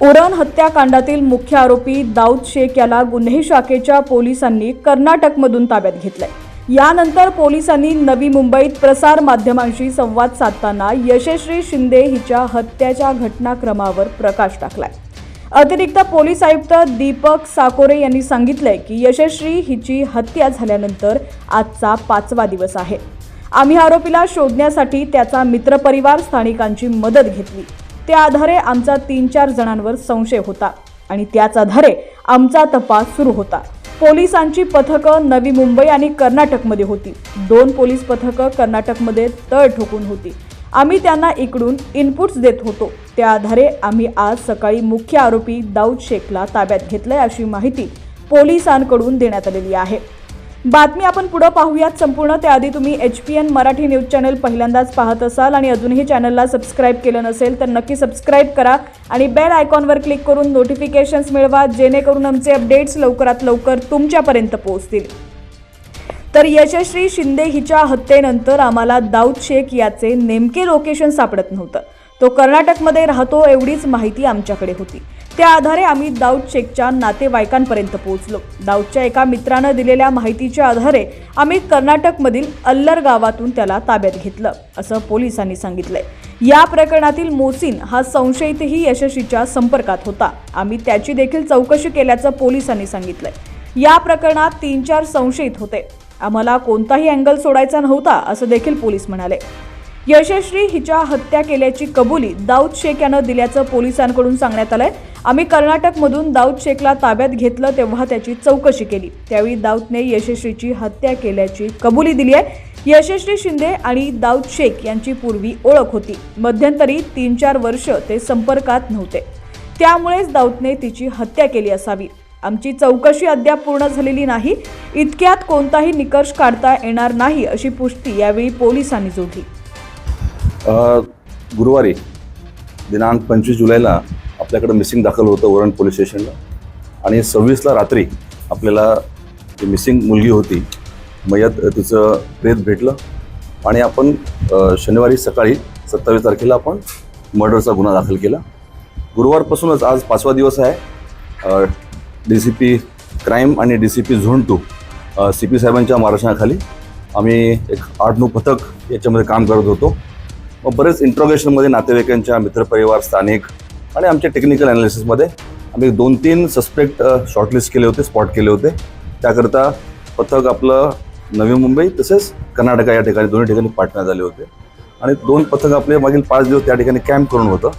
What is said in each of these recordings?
उरण हत्याकांडातील मुख्य आरोपी दाऊद शेख याला गुन्हे शाखेच्या पोलिसांनी कर्नाटकमधून ताब्यात घेतलंय। यानंतर पोलिसांनी नवी मुंबईत प्रसार माध्यमांशी संवाद साधताना यशश्री शिंदे हिच्या हत्येच्या घटनाक्रमावर प्रकाश टाकलाय। अतिरिक्त पोलीस आयुक्त दीपक साकोरे यांनी सांगितलंय की यशश्री हिची हत्या झाल्यानंतर आजचा 5वा दिवस आहे। आम्ही आरोपीला शोधण्यासाठी त्याचा मित्रपरिवार स्थानिकांची मदत घेतली। त्या आधारे आमचा 3-4 जणांवर संशय होता आणि त्याच आधारे आमचा तपास सुरू होता। पोलिसांची पथकं नवी मुंबई आणि कर्नाटकमध्ये होती। 2 पोलीस पथकं कर्नाटकमध्ये तळ ठोकून होती। आम्ही त्यांना इकडून इनपुट्स देत होतो। त्या आधारे आम्ही आज सकाळी मुख्य आरोपी दाऊद शेखला ताब्यात घेतलंय अशी माहिती पोलिसांकडून देण्यात आलेली आहे। बातमी आपण पुढे पाहूयात संपूर्ण। त्याआधी तुम्ही HPN मराठी न्यूज चॅनल पहिल्यांदाच पाहत असाल आणि अजूनही चॅनलला सबस्क्राइब केलं नसेल तर नक्की सबस्क्राइब करा आणि बेल आयकॉनवर क्लिक करून नोटिफिकेशन्स मिळवा, जेणेकरून आमचे अपडेट्स लवकरात लवकर तुमच्यापर्यंत पोहोचतील। तर यशश्री शिंदे हिच्या हत्येनंतर आम्हाला दाऊद शेख याचे नेमके लोकेशन सापडत नव्हतं। तो कर्नाटकमध्ये राहतो एवढीच माहिती आमच्याकडे होती। त्या आधारे आम्ही दाऊद शेखच्या नातेवाईकांपर्यंत पोहोचलो। दाऊदच्या एका मित्रानं दिलेल्या माहितीच्या आधारे आम्ही कर्नाटकमधील अल्लर गावातून त्याला ताब्यात घेतलं असं पोलिसांनी सांगितलंय। या प्रकरणातील मोहसिन हा संशयितही यशस्वीच्या संपर्कात होता। आम्ही त्याची देखील चौकशी केल्याचं पोलिसांनी सांगितलंय। या प्रकरणात 3-4 संशयित होते। आम्हाला कोणताही अँगल सोडायचा नव्हता असं देखील पोलीस म्हणाले। यशश्री हिच्या हत्या केल्याची कबुली दाऊद शेख यानं दिल्याचं पोलिसांकडून सांगण्यात आलंय। आम्ही कर्नाटकमधून दाऊद शेखला ताब्यात घेतलं तेव्हा त्याची चौकशी केली। त्यावेळी दाऊदने यशस्वीची हत्या केल्याची कबुली दिली आहे। यशस्वी शिंदे आणि दाऊद शेख यांची पूर्वी ओळख होती। मध्यंतरी 3-4 वर्ष ते संपर्कात नव्हते, त्यामुळेच दाऊदने तिची हत्या केली असावी। आमची चौकशी अद्याप पूर्ण झालेली नाही। इतक्यात कोणताही निकष काढता येणार नाही अशी पुष्टी यावेळी पोलिसांनी जोडली। गुरुवारी दिनांक 25 जुलैला आपल्याकडे मिसिंग दाखल होतं उरण पोलीस स्टेशनला आणि 26ला रात्री आपल्याला ती मिसिंग मुलगी होती मयत तिचं प्रेत भेटलं आणि आपण शनिवारी सकाळी 27 तारखेला आपण मर्डरचा गुन्हा दाखल केला। गुरुवारपासूनच आज 5वा दिवस आहे। DCP क्राईम आणि DCP झोन 2 CP साहेबांच्या मार्गदर्शनाखाली आम्ही एक 8-9 पथक याच्यामध्ये काम करत होतो। मग बरेच इंट्रोगेशनमध्ये नातेवाईकांच्या मित्रपरिवार स्थानिक आणि आमच्या टेक्निकल ॲनालिसिसमध्ये आम्ही 2-3 सस्पेक्ट शॉर्टलिस्ट केले होते, स्पॉट केले होते। त्याकरता पथक आपलं नवी मुंबई तसेच कर्नाटक या ठिकाणी दोन्ही ठिकाणी पाठवण्यात आले होते आणि 2 पथक आपले मागील 5 दिवस त्या ठिकाणी कॅम्प करून होतं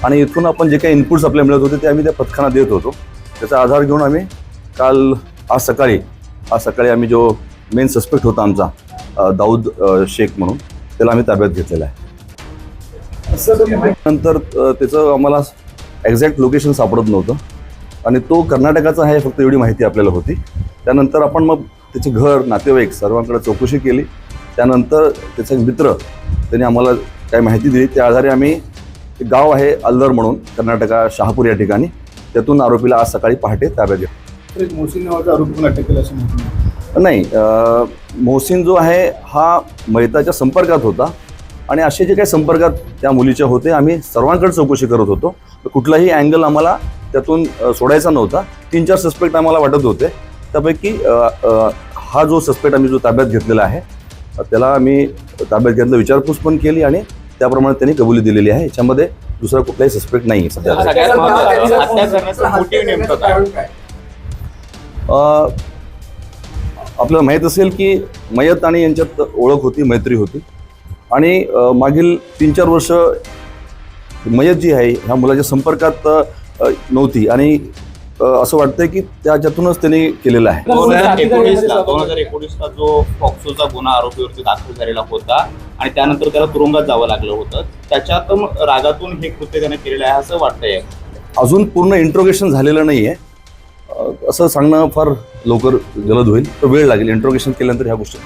आणि इथून आपण जे काही इनपुट्स आपल्याला मिळत होते ते आम्ही त्या पथकांना देत होतो। त्याचा आधार घेऊन आम्ही आज सकाळी आम्ही जो मेन सस्पेक्ट होता आमचा दाऊद शेख म्हणून त्याला आम्ही ताब्यात घेतलेला आहे। नंतर त्याचं आम्हाला एक्झॅक्ट लोकेशन सापडत नव्हतं आणि तो कर्नाटकाचा आहे फक्त एवढी माहिती आपल्याला होती। त्यानंतर आपण मग त्याचे घर नातेवाईक सर्वांकडे चौकशी केली। त्यानंतर त्याचा एक मित्र त्यांनी आम्हाला काही माहिती दिली। त्या आधारे आम्ही एक गाव आहे अल्लर म्हणून कर्नाटका शहापूर या ठिकाणी त्यातून आरोपीला आज सकाळी पहाटे ताब्यात घेतलं। मोहसिन नावाचा आरोपी पण अटक केला असं नाही, मोहसिन जो आहे हा मयताच्या संपर्कात होता आणि असे जे काही संपर्कात त्या मुलीच्या होते आम्ही सर्वांकडे चौकशी करत होतो। कुठलाही अँगल आम्हाला त्यातून सोडायचा नव्हता। 3-4 सस्पेक्ट आम्हाला वाटत होते, त्यापैकी हा जो सस्पेक्ट आम्ही जो ताब्यात घेतलेला आहे त्याला आम्ही ताब्यात घेतलं, विचारपूस पण केली आणि त्याप्रमाणे त्यांनी कबुली दिलेली आहे। याच्यामध्ये दुसरा कुठलाही सस्पेक्ट नाही सध्या। आपल्याला माहीत असेल की मयत आणि यांच्यात ओळख होती, मैत्री होती आणि मागील 3-4 वर्ष मयत जी आहे ह्या मुलाच्या संपर्कात नव्हती आणि असं वाटतंय की त्याच्यातूनच त्यांनी केलेलं आहे। 2019ला जो पॉक्सोचा गुन्हा आरोपीवरती दाखल झालेला होता आणि त्यानंतर त्याला तुरुंगात जावं लागलं होतं, त्याच्यात रागातून हे कृत्य त्याने केलेलं आहे असं वाटतंय। अजून पूर्ण इंट्रोगेशन झालेलं नाही आहे, असं सांगणं फार लवकर जलद होईल, तर वेळ लागेल। इंट्रोगेशन केल्यानंतर ह्या गोष्टी